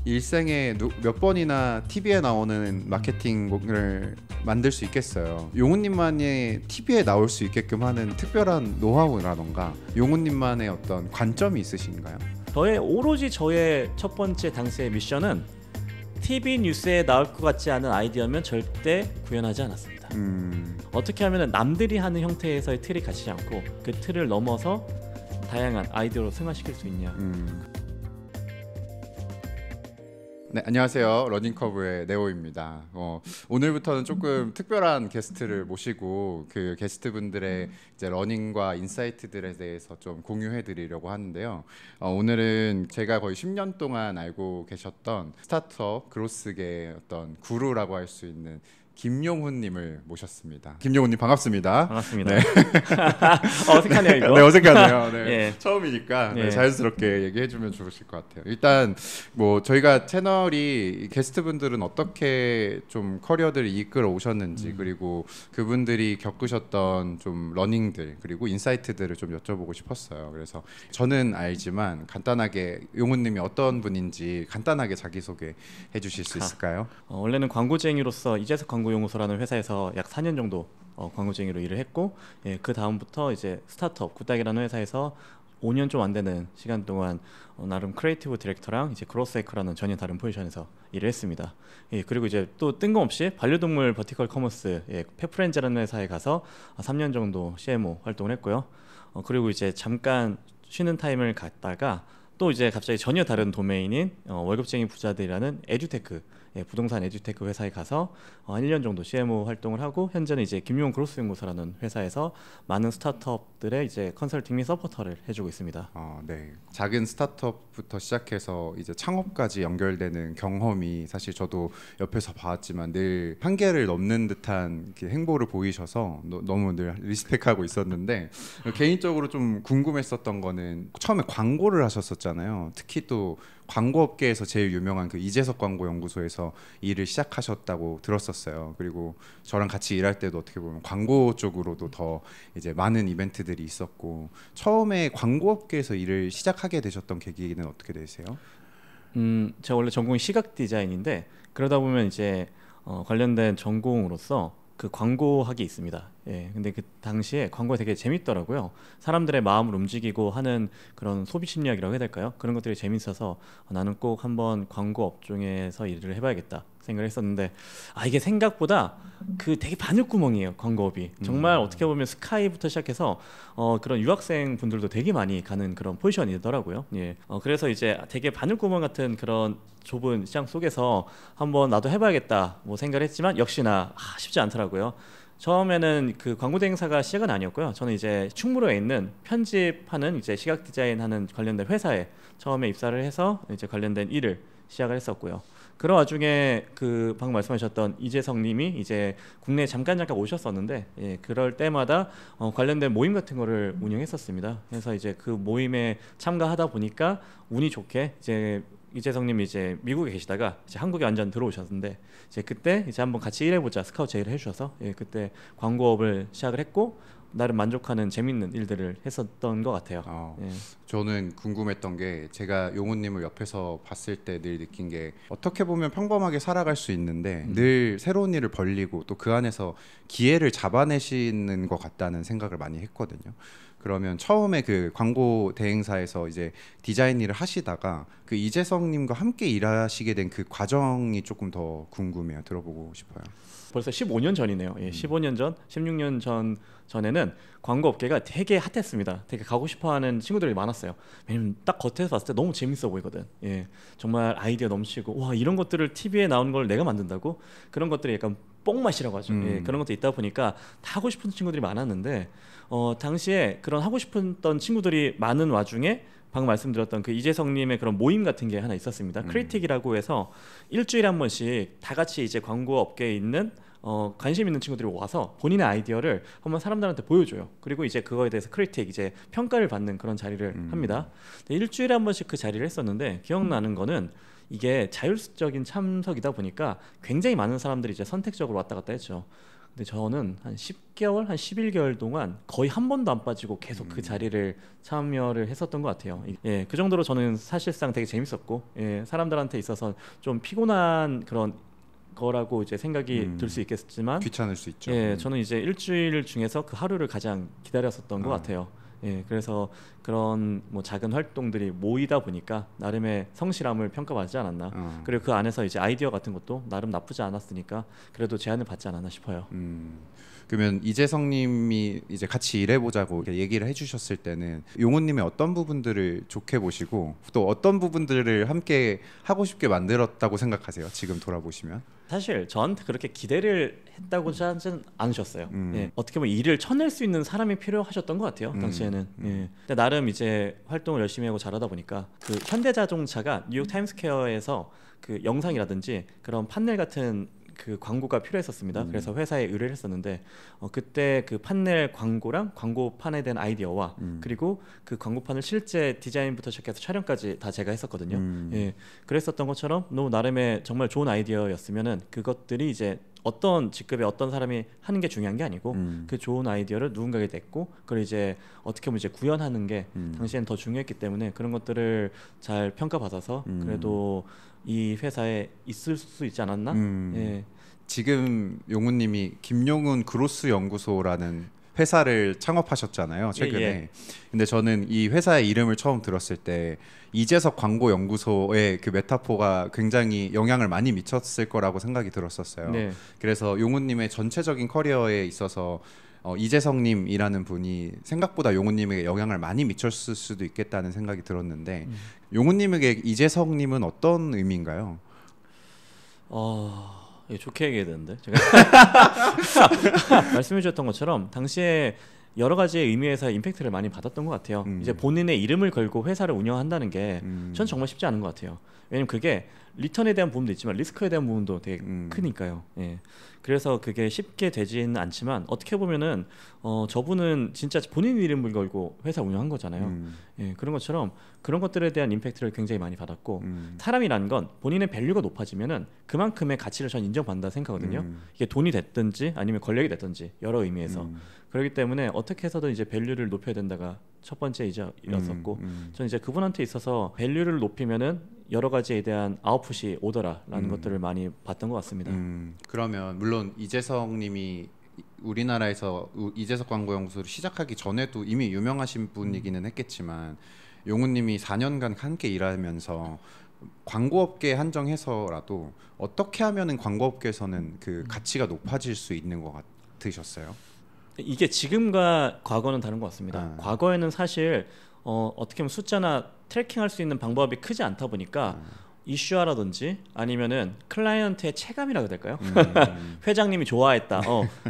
일생에 몇 번이나 TV에 나오는 마케팅을 만들 수 있겠어요. 용훈님만의 TV에 나올 수 있게끔 하는 특별한 노하우라던가 용훈님만의 어떤 관점이 있으신가요? 오로지 저의 첫 번째 당시의 미션은 TV 뉴스에 나올 것 같지 않은 아이디어면 절대 구현하지 않았습니다. 어떻게 하면 남들이 하는 형태에서의 틀이 갇히지 않고 그 틀을 넘어서 다양한 아이디어로 승화시킬 수 있냐. 네, 안녕하세요. 러닝커브의 네오입니다. 오늘부터는 조금 특별한 게스트를 모시고 그 게스트분들의 이제 러닝과 인사이트들에 대해서 좀 공유해드리려고 하는데요. 오늘은 제가 거의 10년 동안 알고 계셨던 스타트업 그로스계의 어떤 구루라고 할 수 있는 김용훈님을 모셨습니다. 김용훈님 반갑습니다. 반갑습니다. 네. 어색하네요 이거. 네, 어색하네요. 네. 예. 처음이니까 예. 자연스럽게 얘기해주면 좋으실 것 같아요. 일단 뭐 저희가 채널이 게스트분들은 어떻게 좀 커리어들을 이끌어 오셨는지 그리고 그분들이 겪으셨던 좀 러닝들 그리고 인사이트들을 좀 여쭤보고 싶었어요. 그래서 저는 알지만 간단하게 용훈님이 어떤 분인지 간단하게 자기소개 해주실 수 있을까요? 원래는 광고쟁이로서 이재석 광고연구소라는 회사에서 약 4년 정도 광고쟁이로 일을 했고, 그 다음부터 이제 스타트업 굿닥이라는 회사에서 5년 좀 안 되는 시간 동안 나름 크리에이티브 디렉터랑 이제 그로스에커라는 전혀 다른 포지션에서 일을 했습니다. 그리고 이제 또 뜬금없이 반려동물 버티컬 커머스 페프렌즈라는 회사에 가서 3년 정도 CMO 활동을 했고요. 그리고 이제 잠깐 쉬는 타임을 갖다가 또 이제 갑자기 전혀 다른 도메인인 월급쟁이 부자들이라는 에듀테크 부동산 에듀테크 회사에 가서 한 1년 정도 CMO 활동을 하고 현재는 이제 김용훈 그로스 연구소라는 회사에서 많은 스타트업들의 이제 컨설팅 및 서포터를 해주고 있습니다. 네. 작은 스타트업부터 시작해서 이제 창업까지 연결되는 경험이 사실 저도 옆에서 봤지만 늘 한계를 넘는 듯한 행보를 보이셔서 너무 늘 리스펙하고 있었는데 개인적으로 좀 궁금했었던 거는 처음에 광고를 하셨었잖아요. 특히 또 광고업계에서 제일 유명한 그 이재석 광고연구소에서 일을 시작하셨다고 들었었어요. 그리고 저랑 같이 일할 때도 어떻게 보면 광고 쪽으로도 더 이제 많은 이벤트들이 있었고 처음에 광고업계에서 일을 시작하게 되셨던 계기는 어떻게 되세요? 제가 원래 전공이 시각 디자인인데 그러다 보면 이제 관련된 전공으로서 그 광고학이 있습니다. 근데 그 당시에 광고가 되게 재밌더라고요. 사람들의 마음을 움직이고 하는 그런 소비 심리학이라고 해야 될까요? 그런 것들이 재밌어서 나는 꼭 한번 광고 업종에서 일을 해봐야겠다 생각을 했었는데 이게 생각보다 그 되게 바늘구멍이에요. 광고업이 정말 어떻게 보면 스카이부터 시작해서 그런 유학생 분들도 되게 많이 가는 그런 포지션이더라고요. 그래서 이제 되게 바늘구멍 같은 그런 좁은 시장 속에서 한번 나도 해봐야겠다 뭐 생각을 했지만 역시나 쉽지 않더라고요. 처음에는 그 광고 대행사가 시작은 아니었고요. 저는 이제 충무로에 있는 편집하는 이제 시각 디자인하는 관련된 회사에 처음에 입사를 해서 이제 관련된 일을 시작을 했었고요. 그런 와중에 그 방금 말씀하셨던 이재성님이 이제 국내에 잠깐 오셨었는데 그럴 때마다 관련된 모임 같은 거를 운영했었습니다. 그래서 이제 그 모임에 참가하다 보니까 운이 좋게 이제 이재성님이 이제 미국에 계시다가 이제 한국에 완전 들어오셨는데 이제 그때 이제 한번 같이 일해보자 스카우트 제의를 해주셔서 그때 광고업을 시작을 했고 나름 만족하는 재밌는 일들을 했었던 것 같아요. 저는 궁금했던 게 제가 용훈님을 옆에서 봤을 때 늘 느낀 게 어떻게 보면 평범하게 살아갈 수 있는데 늘 새로운 일을 벌리고 또 그 안에서 기회를 잡아내시는 것 같다는 생각을 많이 했거든요. 그러면 처음에 그 광고 대행사에서 이제 디자인 일을 하시다가 그 이재성님과 함께 일하시게 된 그 과정이 조금 더 궁금해요. 들어보고 싶어요. 벌써 15년 전이네요. 15년 전, 16년 전에는 광고 업계가 되게 핫했습니다. 되게 가고 싶어하는 친구들이 많았어요. 왜냐면 딱 겉에서 봤을 때 너무 재밌어 보이거든. 정말 아이디어 넘치고 와 이런 것들을 TV에 나오는 걸 내가 만든다고? 그런 것들이 약간 뽕맛이라고 하죠. 그런 것도 있다 보니까 다 하고 싶은 친구들이 많았는데 당시에 그런 하고 싶었던 친구들이 많은 와중에 방금 말씀드렸던 그 이재성님의 그런 모임 같은 게 하나 있었습니다. 크리틱이라고 해서 일주일에 한 번씩 다 같이 이제 광고 업계에 있는 관심 있는 친구들이 와서 본인의 아이디어를 한번 사람들한테 보여줘요. 그리고 이제 그거에 대해서 크리틱 이제 평가를 받는 그런 자리를 합니다. 일주일에 한 번씩 그 자리를 했었는데 기억나는 거는 이게 자율적인 참석이다 보니까 굉장히 많은 사람들이 이제 선택적으로 왔다 갔다 했죠. 근데 저는 한 10개월, 한 11개월 동안 거의 한 번도 안 빠지고 계속 그 자리를 참여를 했었던 것 같아요. 예, 그 정도로 저는 사실상 되게 재밌었고, 예, 사람들한테 있어서 좀 피곤한 그런 거라고 이제 생각이 들 수 있겠지만 귀찮을 수 있죠. 예, 저는 이제 일주일 중에서 그 하루를 가장 기다렸었던 것 같아요. 예, 그래서 그런 뭐 작은 활동들이 모이다 보니까 나름의 성실함을 평가받지 않았나. 그리고 그 안에서 이제 아이디어 같은 것도 나름 나쁘지 않았으니까 그래도 제안을 받지 않았나 싶어요. 그러면 이재성님이 이제 같이 일해보자고 이렇게 얘기를 해주셨을 때는 용훈님의 어떤 부분들을 좋게 보시고 또 어떤 부분들을 함께 하고 싶게 만들었다고 생각하세요? 지금 돌아보시면? 사실 저한테 그렇게 기대를 했다고 하진 않으셨어요. 예, 어떻게 보면 일을 쳐낼 수 있는 사람이 필요하셨던 것 같아요. 당시에는. 예. 근데 나름 이제 활동을 열심히 하고 잘하다 보니까 그 현대자동차가 뉴욕 타임스퀘어에서 그 영상이라든지 그런 판넬 같은 그 광고가 필요했었습니다. 그래서 회사에 의뢰를 했었는데 그때 그 판넬 광고랑 광고판에 대한 아이디어와 그리고 그 광고판을 실제 디자인부터 시작해서 촬영까지 다 제가 했었거든요. 예, 그랬었던 것처럼 너무 나름의 정말 좋은 아이디어였으면은 그것들이 이제 어떤 직급의 어떤 사람이 하는 게 중요한 게 아니고 그 좋은 아이디어를 누군가에게 냈고 그걸 이제 어떻게 보면 이제 구현하는 게 당시에는 더 중요했기 때문에 그런 것들을 잘 평가받아서 그래도 이 회사에 있을 수 있지 않았나? 예. 지금 용훈님이 김용훈 그로스 연구소라는 회사를 창업하셨잖아요, 최근에. 예. 근데 저는 이 회사의 이름을 처음 들었을 때 이재석 광고 연구소의 그 메타포가 굉장히 영향을 많이 미쳤을 거라고 생각이 들었었어요. 네. 그래서 용훈님의 전체적인 커리어에 있어서 이재성님이라는 분이 생각보다 용훈님에게 영향을 많이 미쳤을 수도 있겠다는 생각이 들었는데 용훈님에게 이재성님은 어떤 의미인가요? 좋게 얘기해야 되는데 제가 말씀해 주셨던 것처럼 당시에 여러 가지의 의미에서 임팩트를 많이 받았던 것 같아요. 이제 본인의 이름을 걸고 회사를 운영한다는 게 전 정말 쉽지 않은 것 같아요. 왜냐면 그게 리턴에 대한 부분도 있지만 리스크에 대한 부분도 되게 크니까요. 예. 그래서 그게 쉽게 되지는 않지만 어떻게 보면은 저분은 진짜 본인 이름을 걸고 회사 운영한 거잖아요. 예, 그런 것처럼 그런 것들에 대한 임팩트를 굉장히 많이 받았고 사람이라는 건 본인의 밸류가 높아지면은 그만큼의 가치를 전 인정받는다 생각하거든요. 이게 돈이 됐든지 아니면 권력이 됐든지 여러 의미에서 그렇기 때문에 어떻게 해서든 이제 밸류를 높여야 된다가 첫 번째 이자였었고 저는 이제 그분한테 있어서 밸류를 높이면은 여러 가지에 대한 아웃풋이 오더라라는 것들을 많이 봤던 것 같습니다. 그러면 물론 이재성님이 우리나라에서 이재석 광고연구소를 시작하기 전에도 이미 유명하신 분이기는 했겠지만 용훈님이 4년간 함께 일하면서 광고업계에 한정해서라도 어떻게 하면은 광고업계에서는 그 가치가 높아질 수 있는 것 같으셨어요? 이게 지금과 과거는 다른 것 같습니다. 과거에는 사실 어떻게 보면 숫자나 트래킹할 수 있는 방법이 크지 않다 보니까 이슈화라든지 아니면은 클라이언트의 체감이라고 해야 될까요? 회장님이 좋아했다.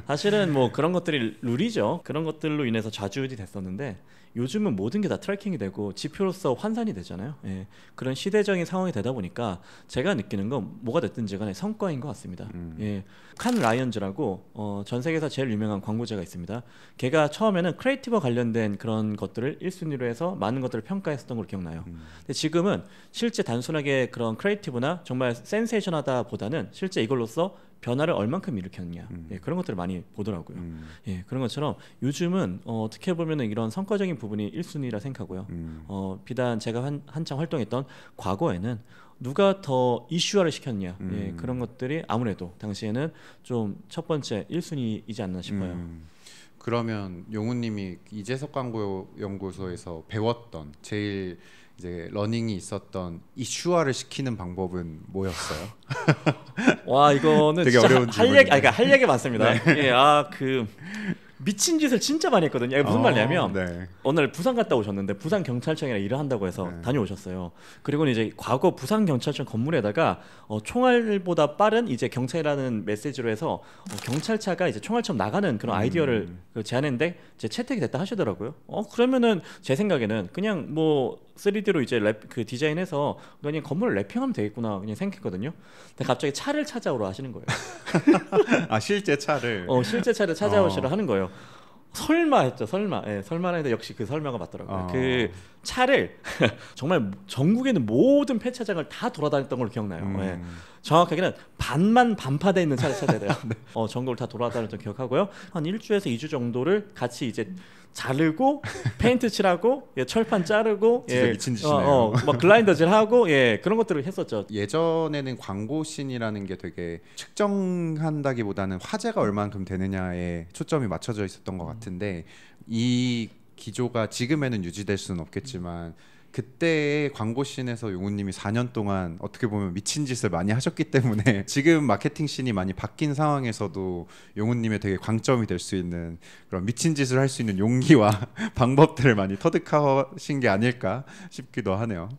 사실은 뭐 그런 것들이 룰이죠. 그런 것들로 인해서 좌지우지 됐었는데 요즘은 모든 게 다 트래킹이 되고 지표로서 환산이 되잖아요. 예, 그런 시대적인 상황이 되다 보니까 제가 느끼는 건 뭐가 됐든지 간에 성과인 것 같습니다. 예, 칸 라이언즈라고 전 세계에서 제일 유명한 광고제가 있습니다. 걔가 처음에는 크리에이티브와 관련된 그런 것들을 1순위로 해서 많은 것들을 평가했었던 걸로 기억나요. 근데 지금은 실제 단순하게 그런 크리에이티브나 정말 센세이션하다 보다는 실제 이걸로써 변화를 얼만큼 일으켰냐 예, 그런 것들을 많이 보더라고요. 예, 그런 것처럼 요즘은 어떻게 보면 이런 성과적인 부분이 1순위라 생각하고요. 비단 제가 한창 활동했던 과거에는 누가 더 이슈화를 시켰냐 예, 그런 것들이 아무래도 당시에는 좀 첫 번째 1순위이지 않나 싶어요. 그러면 용훈님이 이재석 광고연구소에서 배웠던 제일 이제 러닝이 있었던 이슈화를 시키는 방법은 뭐였어요? 와 이거는 되게 진짜 어려운 그러니까 할 얘기 많습니다. 네. 예, 그 미친 짓을 진짜 많이 했거든요. 이게 무슨 말이냐면 네. 오늘 부산 갔다 오셨는데 부산 경찰청이랑 일을 한다고 해서 다녀오셨어요. 그리고는 이제 과거 부산 경찰청 건물에다가 총알보다 빠른 이제 경찰이라는 메시지로 해서 경찰차가 이제 총알처럼 나가는 그런 아이디어를 제안했는데 이제 채택이 됐다 하시더라고요. 그러면은 제 생각에는 그냥 뭐 3D로 이제 그 디자인해서 그냥 건물을 랩핑하면 되겠구나 그냥 생각했거든요. 근데 갑자기 차를 찾아오러 하시는 거예요. 아 실제 차를 실제 차를 찾아오시라 하는 거예요. 설마 했죠. 설마. 예, 설마는 했는데 역시 그 설마가 맞더라고요. 어. 그 차를 정말 전국에 있는 모든 폐차장을 다 돌아다녔던 걸로 기억나요. 예. 정확하게는 반만 반파돼 있는 차를 찾아야 돼요. 네. 전국을 다 돌아다녔던 기억하고요. 한 1주에서 2주 정도를 같이 이제 자르고 페인트 칠하고 예, 철판 자르고 진짜 예, 미친 짓이네요. 막 글라인더질하고 예, 그런 것들을 했었죠. 예전에는 광고 씬이라는 게 되게 측정한다기보다는 화제가 얼만큼 되느냐에 초점이 맞춰져 있었던 것 같은데 이 기조가 지금에는 유지될 수는 없겠지만 그때의 광고 씬에서 용우님이 4년 동안 어떻게 보면 미친 짓을 많이 하셨기 때문에 지금 마케팅 씬이 많이 바뀐 상황에서도 용우님의 되게 강점이 될 수 있는 그런 미친 짓을 할 수 있는 용기와 방법들을 많이 터득하신 게 아닐까 싶기도 하네요.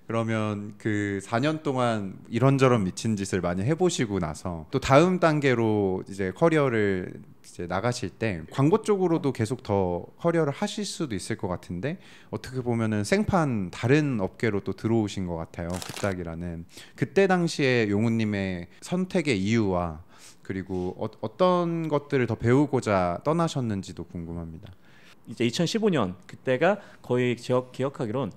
그러면 그 4년 동안 이런저런 미친 짓을 많이 해보시고 나서 또 다음 단계로 이제 커리어를 이제 나가실 때 광고 쪽으로도 계속 더 커리어를 하실 수도 있을 것 같은데 어떻게 보면은 생판 다른 업계로 또 들어오신 것 같아요. 굿닥이라는 그때 당시에 용우님의 선택의 이유와 그리고 어떤 것들을 더 배우고자 떠나셨는지도 궁금합니다. 이제 2015년 그때가 거의 기억하기론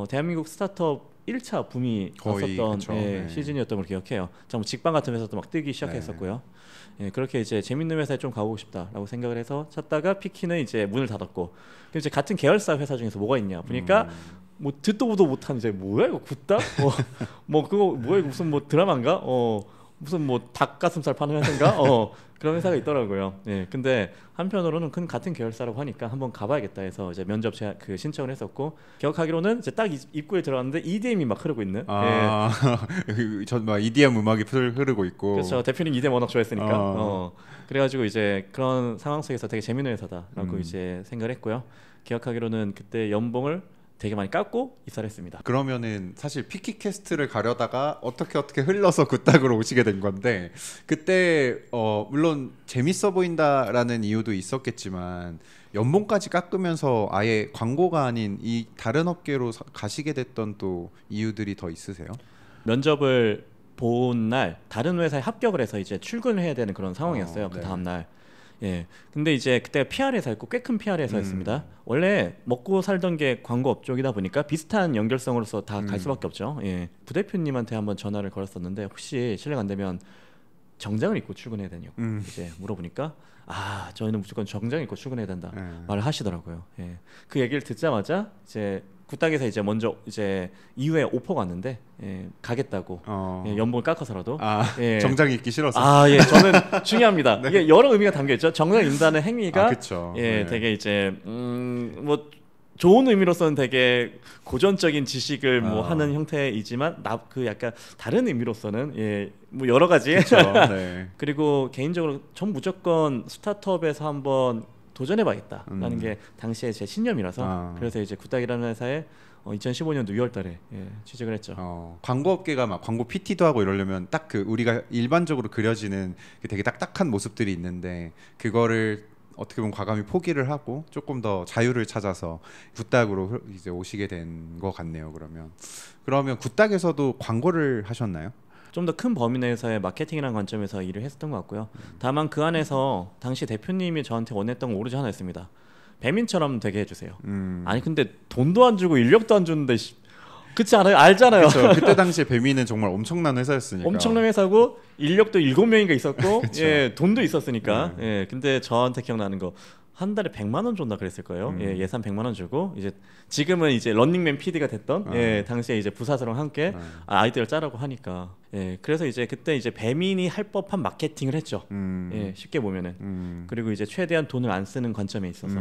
대한민국 스타트업 1차 붐이 거의 왔었던 예, 네. 시즌이었던 걸 기억해요. 참 직방 같은 회사도 막 뜨기 시작했었고요. 예, 그렇게 이제 재밌는 회사에 좀 가보고 싶다라고 생각을 해서 찾다가 피키는 이제 문을 닫았고 그럼 이제 같은 계열사 회사 중에서 뭐가 있냐 보니까 뭐 듣도 보도 못한 이제 뭐야 이거 굿닥 뭐 그거 뭐야 이거 무슨 뭐 드라마인가 무슨 뭐 닭가슴살 파는 회사인가 그런 회사가 있더라고요. 예, 근데 한편으로는 같은 계열사라고 하니까 한번 가봐야겠다 해서 이제 면접 그 신청을 했었고 기억하기로는 이제 딱 입구에 들어갔는데 EDM이 막 흐르고 있는. 전막 EDM 음악이 흐르고 있고. 그렇죠. 대표님 EDM 워낙 좋아했으니까. 그래가지고 이제 그런 상황 속에서 되게 재밌는 회사다라고 이제 생각을 했고요. 기억하기로는 그때 연봉을 되게 많이 깎고 입사를 했습니다. 그러면은 사실 피키캐스트를 가려다가 어떻게 흘러서 굿닥으로 오시게 된 건데 그때 물론 재밌어 보인다라는 이유도 있었겠지만 연봉까지 깎으면서 아예 광고가 아닌 이 다른 업계로 가시게 됐던 또 이유들이 더 있으세요? 면접을 본 날 다른 회사에 합격을 해서 이제 출근을 해야 되는 그런 상황이었어요. 그 다음 날. 예. 근데 이제 그때가 PR 회사였고 꽤 큰 PR 회사였습니다. 원래 먹고 살던 게 광고 업종이다 보니까 비슷한 연결성으로서 다 갈 수밖에 없죠. 예. 부대표님한테 한번 전화를 걸었었는데 혹시 실례가 안 되면 정장을 입고 출근해야 되냐고 이제 물어보니까 저희는 무조건 정장 입고 출근해야 된다 말을 하시더라고요. 예. 그 얘기를 듣자마자 이제 굿닥에서 이제 먼저 이제 이후에 오퍼가 왔는데 가겠다고 예, 연봉을 깎아서라도 정장 입기 싫어서 예, 저는 중요합니다. 네. 이게 여러 의미가 담겨 있죠. 정장 입는다는 행위가 되게 이제 뭐 좋은 의미로서는 되게 고전적인 지식을 뭐 하는 형태이지만 그 약간 다른 의미로서는 뭐 여러 가지. 네. 그리고 개인적으로 전 무조건 스타트업에서 한번 도전해봐야겠다라는 게 당시에 제 신념이라서 그래서 이제 굿닥이라는 회사에 2015년도 6월달에 취직을 했죠. 광고업계가 막 광고 PT도 하고 이러려면 딱 그 우리가 일반적으로 그려지는 되게 딱딱한 모습들이 있는데 그거를 어떻게 보면 과감히 포기를 하고 조금 더 자유를 찾아서 굿닥으로 이제 오시게 된 것 같네요. 그러면 굿닥에서도 광고를 하셨나요? 좀 더 큰 범위 내에서의 마케팅이라는 관점에서 일을 했었던 것 같고요. 다만 그 안에서 당시 대표님이 저한테 원했던 건 오로지 하나 있습니다. 배민처럼 되게 해주세요. 아니 근데 돈도 안 주고 인력도 안 주는데 그렇지 않아요? 알잖아요. 그쵸. 그때 당시에 배민은 정말 엄청난 회사였으니까. 엄청난 회사고 인력도 7명인가 있었고 돈도 있었으니까. 근데 저한테 기억나는 거 한 달에 100만 원 줬나 그랬을 거예요. 예산 100만 원 주고 이제 지금은 이제 런닝맨 PD가 됐던 당시에 이제 부사수랑 함께 아이디어를 짜라고 하니까 그래서 이제 그때 이제 배민이 할 법한 마케팅을 했죠. 쉽게 보면은 그리고 이제 최대한 돈을 안 쓰는 관점에 있어서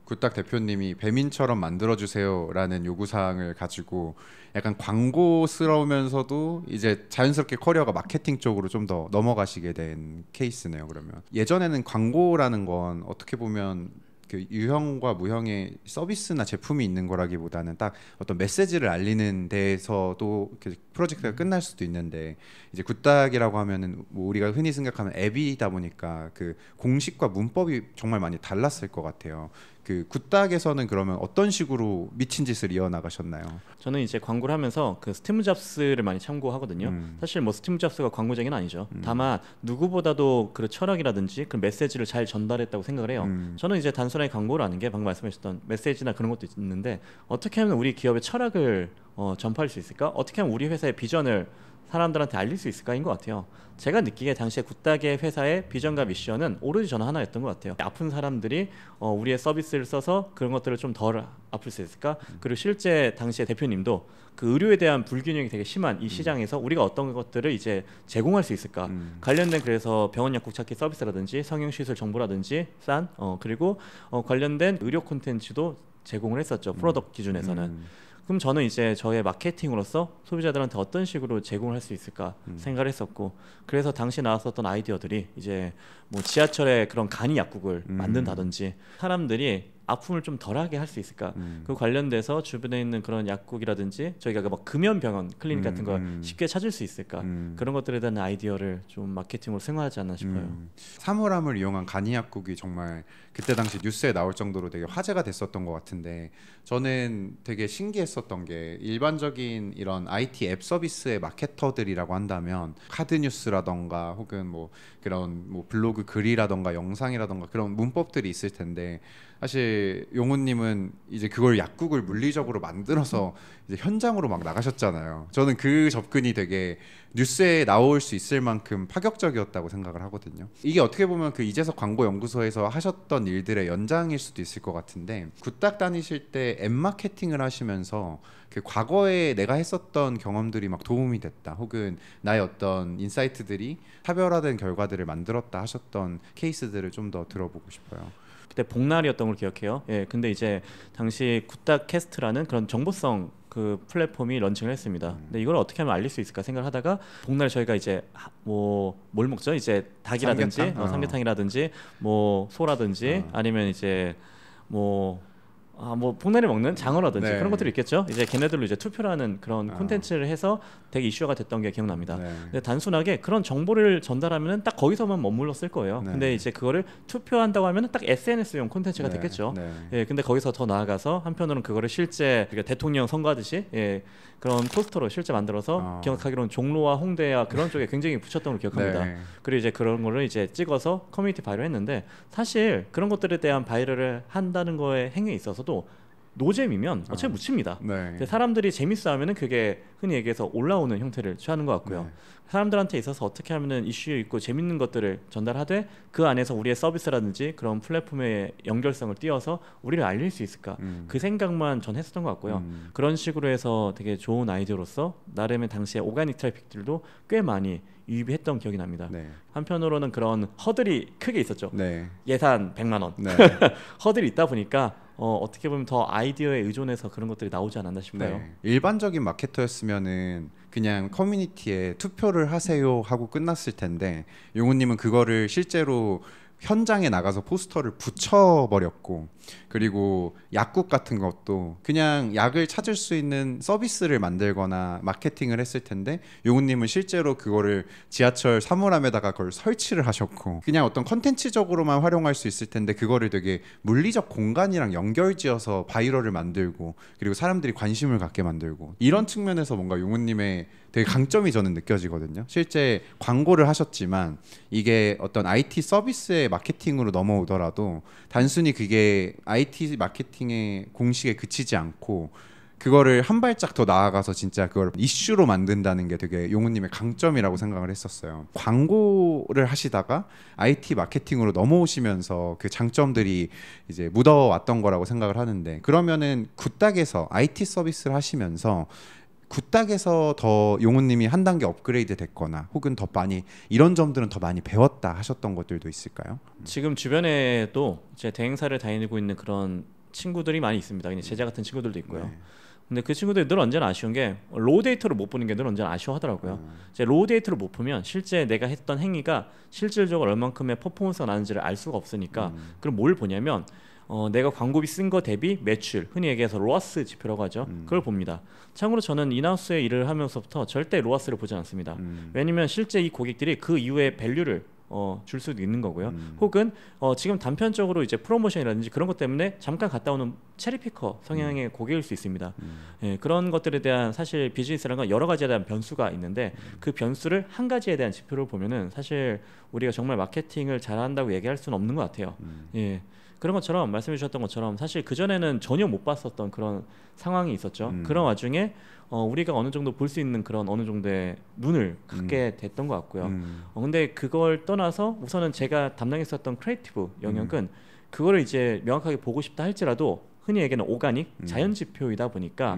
굿닥 대표님이 배민처럼 만들어주세요라는 요구사항을 가지고 약간 광고스러우면서도 이제 자연스럽게 커리어가 마케팅 쪽으로 좀 더 넘어가시게 된 케이스네요. 그러면 예전에는 광고라는 건 어떻게 보면 그 유형과 무형의 서비스나 제품이 있는 거라기보다는 딱 어떤 메시지를 알리는 데에서도 프로젝트가 끝날 수도 있는데 이제 굿닥이라고 하면은 뭐 우리가 흔히 생각하는 앱이다 보니까 그 공식과 문법이 정말 많이 달랐을 것 같아요. 그 굿닥에서는 그러면 어떤 식으로 미친 짓을 이어나가셨나요? 저는 이제 광고를 하면서 그 스티브 잡스를 많이 참고하거든요. 사실 뭐 스티브 잡스가 광고쟁이는 아니죠. 다만 누구보다도 그 철학이라든지 그 메시지를 잘 전달했다고 생각을 해요. 저는 이제 단순하게 광고라는 게 방금 말씀하셨던 메시지나 그런 것도 있는데 어떻게 하면 우리 기업의 철학을 전파할 수 있을까? 어떻게 하면 우리 회사의 비전을 사람들한테 알릴 수 있을까인 것 같아요. 제가 느끼기에 당시에 굿닥의 회사의 비전과 미션은 오로지 저는 하나였던 것 같아요. 아픈 사람들이 우리의 서비스를 써서 그런 것들을 좀 덜 아플 수 있을까? 그리고 실제 당시에 대표님도 그 의료에 대한 불균형이 되게 심한 이 시장에서 우리가 어떤 것들을 이제 제공할 수 있을까? 관련된 그래서 병원 약국 찾기 서비스라든지 성형시술 정보라든지 그리고 관련된 의료 콘텐츠도 제공을 했었죠. 프로덕트 기준에서는. 그럼 저는 이제 저의 마케팅으로서 소비자들한테 어떤 식으로 제공을 할 수 있을까 생각을 했었고, 그래서 당시 나왔었던 아이디어들이 이제 뭐 지하철에 그런 간이 약국을 만든다든지 사람들이 아픔을 좀 덜하게 할 수 있을까? 그 관련돼서 주변에 있는 그런 약국이라든지 저희가 막 금연 병원 클리닉 같은 걸 쉽게 찾을 수 있을까? 그런 것들에 대한 아이디어를 좀 마케팅으로 승화하지 않나 싶어요. 사물함을 이용한 간이 약국이 정말 그때 당시 뉴스에 나올 정도로 되게 화제가 됐었던 것 같은데, 저는 되게 신기했었던 게 일반적인 이런 IT 앱 서비스의 마케터들이라고 한다면 카드 뉴스라던가 혹은 뭐 그런 뭐 블로그 글이라던가 영상이라던가 그런 문법들이 있을 텐데, 사실 용훈님은 이제 그걸 약국을 물리적으로 만들어서 이제 현장으로 막 나가셨잖아요. 저는 그 접근이 되게 뉴스에 나올 수 있을 만큼 파격적이었다고 생각을 하거든요. 이게 어떻게 보면 그 이재석 광고연구소에서 하셨던 일들의 연장일 수도 있을 것 같은데, 굿닥 다니실 때 앱 마케팅을 하시면서 그 과거에 내가 했었던 경험들이 막 도움이 됐다, 혹은 나의 어떤 인사이트들이 차별화된 결과들을 만들었다 하셨던 케이스들을 좀 더 들어보고 싶어요. 그때 복날이었던 걸 기억해요. 예, 근데 이제 당시 굿닥 캐스트라는 그런 정보성 그 플랫폼이 런칭을 했습니다. 근데 이걸 어떻게 하면 알릴 수 있을까 생각을 하다가 복날 저희가 이제 뭐 뭘 먹죠? 이제 닭이라든지 삼계탕이라든지 뭐 소라든지 아니면 이제 뭐 복날에 먹는 장어라든지 네. 그런 것들이 있겠죠. 이제 걔네들로 이제 투표라는 그런 콘텐츠를 해서 되게 이슈가 됐던 게 기억납니다. 네. 근데 단순하게 그런 정보를 전달하면은 딱 거기서만 머물렀을 거예요. 네. 근데 이제 그거를 투표한다고 하면은 딱 SNS용 콘텐츠가 네. 됐겠죠. 네. 예, 근데 거기서 더 나아가서 한편으로는 그거를 실제 그러니까 대통령 선거하듯이 그런 포스터로 실제 만들어서 기억하기로는 종로와 홍대와 그런 쪽에 굉장히 붙였던 걸 기억합니다. 네. 그리고 이제 그런 거를 이제 찍어서 커뮤니티 바이럴 했는데, 사실 그런 것들에 대한 바이럴을 한다는 거에 행위에 있어서도 노잼이면 어차피 묻힙니다. 네. 근데 사람들이 재밌어하면은 그게 흔히 얘기해서 올라오는 형태를 취하는 것 같고요. 네. 사람들한테 있어서 어떻게 하면은 이슈 있고 재밌는 것들을 전달하되 그 안에서 우리의 서비스라든지 그런 플랫폼의 연결성을 띄워서 우리를 알릴 수 있을까? 그 생각만 전 했었던 것 같고요. 그런 식으로 해서 되게 좋은 아이디어로서 나름의 당시에 오가닉 트래픽들도 꽤 많이 유입이 했던 기억이 납니다. 네. 한편으로는 그런 허들이 크게 있었죠. 네. 예산 100만 원 네. 허들이 있다 보니까 어떻게 보면 더 아이디어에 의존해서 그런 것들이 나오지 않았나 싶어요. 네. 일반적인 마케터였으면은 그냥 커뮤니티에 투표를 하세요 하고 끝났을 텐데, 용훈님은 그거를 실제로 현장에 나가서 포스터를 붙여버렸고, 그리고 약국 같은 것도 그냥 약을 찾을 수 있는 서비스를 만들거나 마케팅을 했을 텐데, 용훈님은 실제로 그거를 지하철 사물함에다가 그걸 설치를 하셨고, 그냥 어떤 컨텐츠적으로만 활용할 수 있을 텐데 그거를 되게 물리적 공간이랑 연결지어서 바이럴을 만들고, 그리고 사람들이 관심을 갖게 만들고, 이런 측면에서 뭔가 용훈님의 되게 강점이 저는 느껴지거든요. 실제 광고를 하셨지만 이게 어떤 IT 서비스의 마케팅으로 넘어오더라도 단순히 그게 IT 마케팅의 공식에 그치지 않고 그거를 한 발짝 더 나아가서 진짜 그걸 이슈로 만든다는 게 되게 용훈님의 강점이라고 생각을 했었어요. 광고를 하시다가 IT 마케팅으로 넘어오시면서 그 장점들이 이제 묻어왔던 거라고 생각을 하는데, 그러면은 굿닥에서 IT 서비스를 하시면서 굿닥에서 더 용훈님이 한 단계 업그레이드 됐거나 혹은 더 많이 이런 점들은 더 많이 배웠다 하셨던 것들도 있을까요? 지금 주변에도 제 대행사를 다니고 있는 그런 친구들이 많이 있습니다. 그냥 제자 같은 친구들도 있고요. 네. 근데 그 친구들이 늘 언제나 아쉬운 게 로우 데이터를 못 보는 게 늘 언제나 아쉬워하더라고요. 이제 로우 데이터를 못 보면 실제 내가 했던 행위가 실질적으로 얼만큼의 퍼포먼스가 나는지를 알 수가 없으니까 그럼 뭘 보냐면 내가 광고비 쓴 거 대비 매출, 흔히 얘기해서 로아스 지표라고 하죠. 그걸 봅니다. 참고로 저는 인하우스의 일을 하면서부터 절대 로아스를 보지 않습니다. 왜냐면 실제 이 고객들이 그 이후에 밸류를 줄 수도 있는 거고요. 혹은 지금 단편적으로 이제 프로모션이라든지 그런 것 때문에 잠깐 갔다 오는 체리피커 성향의 고객일 수 있습니다. 예, 그런 것들에 대한 사실 비즈니스라는 건 여러 가지에 대한 변수가 있는데 그 변수를 한 가지에 대한 지표를 보면은 사실 우리가 정말 마케팅을 잘한다고 얘기할 수는 없는 것 같아요. 예. 그런 것처럼 말씀해 주셨던 것처럼 사실 그전에는 전혀 못 봤었던 그런 상황이 있었죠. 그런 와중에 우리가 어느 정도 볼 수 있는 그런 어느 정도의 눈을 갖게 됐던 것 같고요. 근데 그걸 떠나서 우선은 제가 담당했었던 크리에이티브 영역은 그거를 이제 명확하게 보고 싶다 할지라도 흔히 얘기하는 오가닉, 자연 지표이다 보니까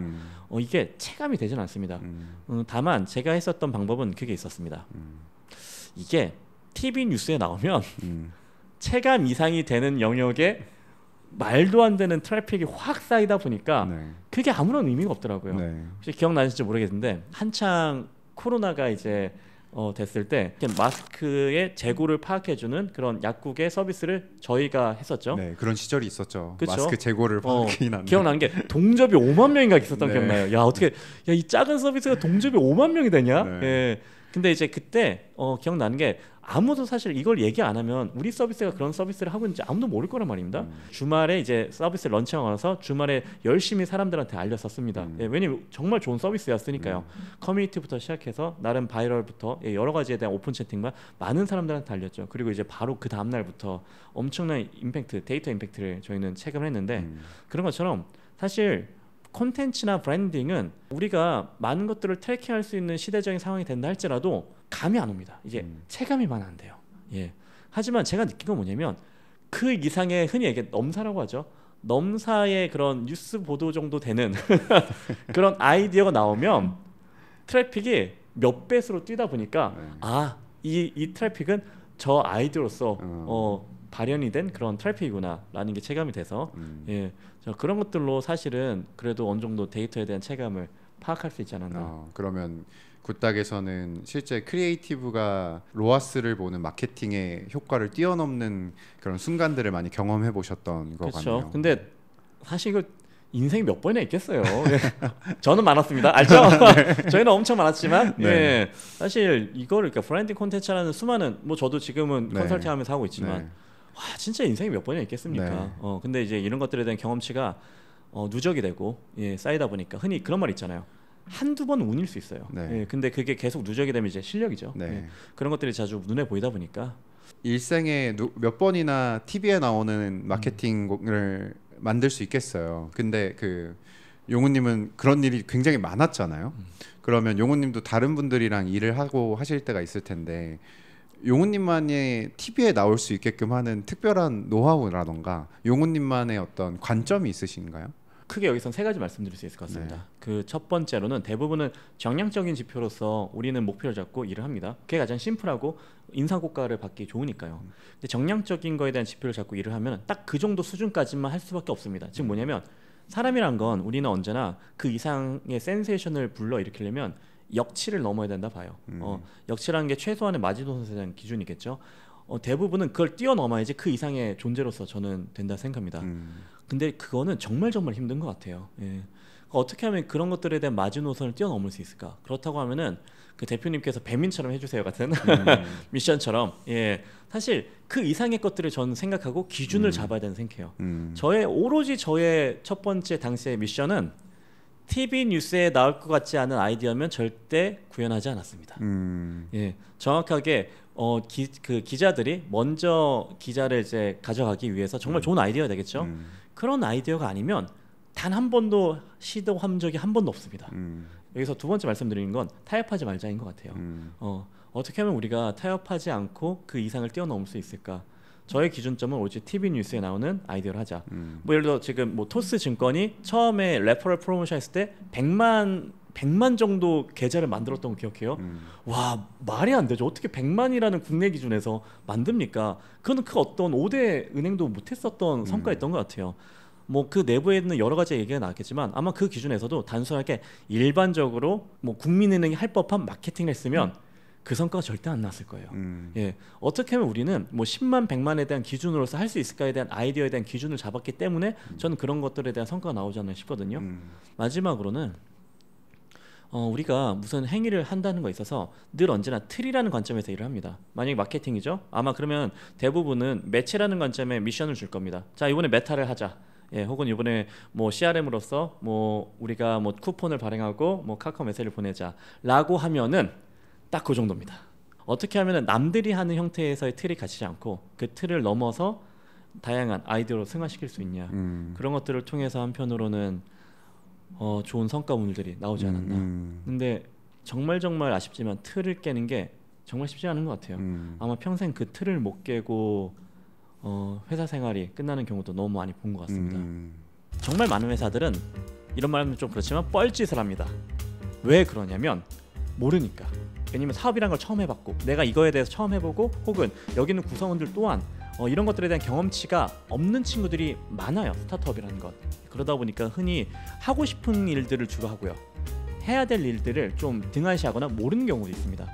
이게 체감이 되진 않습니다. 다만 제가 했었던 방법은 그게 있었습니다. 이게 TV 뉴스에 나오면 체감 이상이 되는 영역에 말도 안 되는 트래픽이 확 쌓이다 보니까 네. 그게 아무런 의미가 없더라고요. 네. 혹시 기억나실지 모르겠는데 한창 코로나가 이제 됐을 때 마스크의 재고를 파악해주는 그런 약국의 서비스를 저희가 했었죠. 네, 그런 시절이 있었죠. 그쵸? 마스크 재고를 파악이 나는. 기억나는 게 동접이 5만 명인가 있었던 네. 기억나요. 야 어떻게 이 작은 서비스가 동접이 5만 명이 되냐? 네. 예. 근데 이제 그때 기억나는 게 아무도 사실 이걸 얘기 안 하면 우리 서비스가 그런 서비스를 하고 있는지 아무도 모를 거란 말입니다. 주말에 이제 서비스 런칭하고 나서 주말에 열심히 사람들한테 알렸었습니다. 예, 왜냐면 정말 좋은 서비스였으니까요. 커뮤니티부터 시작해서 나름 바이럴부터 여러 가지에 대한 오픈 채팅과 많은 사람들한테 알렸죠. 그리고 이제 바로 그 다음 날부터 엄청난 임팩트, 데이터 임팩트를 저희는 체감을 했는데 그런 것처럼 사실 콘텐츠나 브랜딩은 우리가 많은 것들을 트래킹할 수 있는 시대적인 상황이 된다 할지라도 감이 안 옵니다. 이게 체감이만 안 돼요. 예. 하지만 제가 느낀 건 뭐냐면 그 이상의 흔히 얘기해 넘사라고 하죠. 넘사의 그런 뉴스 보도 정도 되는 그런 아이디어가 나오면 트래픽이 몇 배수로 뛰다 보니까 이 트래픽은 저 아이디어로서 발현이 된 그런 트래픽이구나라는 게 체감이 돼서 예, 그런 것들로 사실은 그래도 어느 정도 데이터에 대한 체감을 파악할 수 있지 않았나. 그러면 굿닥에서는 실제 크리에이티브가 로아스를 보는 마케팅의 효과를 뛰어넘는 그런 순간들을 많이 경험해 보셨던 것 그렇죠. 같네요. 근데 사실 그 인생이 몇 번이나 있겠어요. 예. 저는 많았습니다. 알죠? 저희는 엄청 많았지만 네. 예, 사실 이거를 그러니까 브랜딩 콘텐츠라는 수많은 뭐 저도 지금은 네. 컨설팅하면서 하고 있지만 네. 와 진짜 인생이 몇 번이나 있겠습니까? 네. 근데 이제 이런 것들에 대한 경험치가 누적이 되고 쌓이다 보니까 흔히 그런 말 있잖아요. 한두 번 운일 수 있어요. 네. 예, 근데 그게 계속 누적이 되면 이제 실력이죠. 네. 예, 그런 것들이 자주 눈에 보이다 보니까 일생에 몇 번이나 TV에 나오는 마케팅을 만들 수 있겠어요. 근데 그 용우님은 그런 일이 굉장히 많았잖아요. 그러면 용우님도 다른 분들이랑 일을 하고 하실 때가 있을 텐데 용우님만의 TV에 나올 수 있게끔 하는 특별한 노하우라던가 용우님만의 어떤 관점이 있으신가요? 크게 여기선 세 가지 말씀드릴 수 있을 것 같습니다. 네. 그 첫 번째로는 대부분은 정량적인 지표로서 우리는 목표를 잡고 일을 합니다. 그게 가장 심플하고 인상고가를 받기 좋으니까요. 근데 정량적인 거에 대한 지표를 잡고 일을 하면 딱 그 정도 수준까지만 할 수밖에 없습니다. 즉 뭐냐면 사람이란 건 우리는 언제나 그 이상의 센세이션을 불러일으키려면 역치를 넘어야 된다 봐요. 역치라는 게 최소한의 마지노선에 대한 기준이겠죠. 대부분은 그걸 뛰어넘어야지 그 이상의 존재로서 저는 된다 생각합니다. 근데 그거는 정말 힘든 것 같아요. 예. 어떻게 하면 그런 것들에 대한 마지노선을 뛰어넘을 수 있을까? 그렇다고 하면은 그 대표님께서 배민처럼 해주세요 같은 미션처럼 사실 그 이상의 것들을 저는 생각하고 기준을 잡아야 된다고 생각해요. 오로지 저의 첫 번째 당시의 미션은 TV 뉴스에 나올 것 같지 않은 아이디어면 절대 구현하지 않았습니다. 예, 정확하게 그 기자들이 먼저 기자를 이제 가져가기 위해서 정말 좋은 아이디어가 되겠죠. 그런 아이디어가 아니면 단 한 번도 시도한 적이 한 번도 없습니다. 여기서 두 번째 말씀드리는 건 타협하지 말자인 것 같아요. 어떻게 하면 우리가 타협하지 않고 그 이상을 뛰어넘을 수 있을까? 저의 기준점은 오로지 TV 뉴스에 나오는 아이디어를 하자. 뭐 예를 들어 지금 뭐 토스 증권이 처음에 레퍼럴 프로모션 했을 때 100만 정도 계좌를 만들었던 거 기억해요? 와 말이 안 되죠. 어떻게 100만이라는 국내 기준에서 만듭니까? 그거는 그 어떤 5대 은행도 못했었던 성과였던 것 같아요. 뭐 그 내부에 있는 여러 가지 얘기가 나왔겠지만 아마 그 기준에서도 단순하게 일반적으로 뭐 국민은행이 할 법한 마케팅을 했으면 그 성과가 절대 안 났을 거예요. 예, 어떻게 하면 우리는 뭐 10만, 100만에 대한 기준으로서 할 수 있을까에 대한 아이디어에 대한 기준을 잡았기 때문에 저는 그런 것들에 대한 성과가 나오지 않나 싶거든요. 마지막으로는 우리가 무슨 행위를 한다는 거에 있어서 늘 언제나 틀이라는 관점에서 일을 합니다. 만약에 마케팅이죠. 아마 그러면 대부분은 매체라는 관점에 미션을 줄 겁니다. 자, 이번에 메타를 하자. 예, 혹은 이번에 뭐 CRM으로서 뭐 우리가 뭐 쿠폰을 발행하고 뭐 카카오 메시지를 보내자라고 하면은 딱 그 정도입니다. 어떻게 하면은 남들이 하는 형태에서의 틀이 갇히지 않고 그 틀을 넘어서 다양한 아이디어로 승화시킬 수 있냐, 그런 것들을 통해서 한편으로는 좋은 성과물들이 나오지 않았나. 근데 정말 아쉽지만 틀을 깨는 게 정말 쉽지 않은 것 같아요. 아마 평생 그 틀을 못 깨고 회사 생활이 끝나는 경우도 너무 많이 본 것 같습니다. 정말 많은 회사들은 이런 말하면 좀 그렇지만 뻘짓을 합니다. 왜 그러냐면 모르니까. 왜냐면 사업이란 걸 처음 해봤고 내가 이거에 대해서 처음 해보고 혹은 여기 있는 구성원들 또한 이런 것들에 대한 경험치가 없는 친구들이 많아요. 스타트업이라는 것. 그러다 보니까 흔히 하고 싶은 일들을 주로 하고요, 해야 될 일들을 좀 등한시하거나 모르는 경우도 있습니다.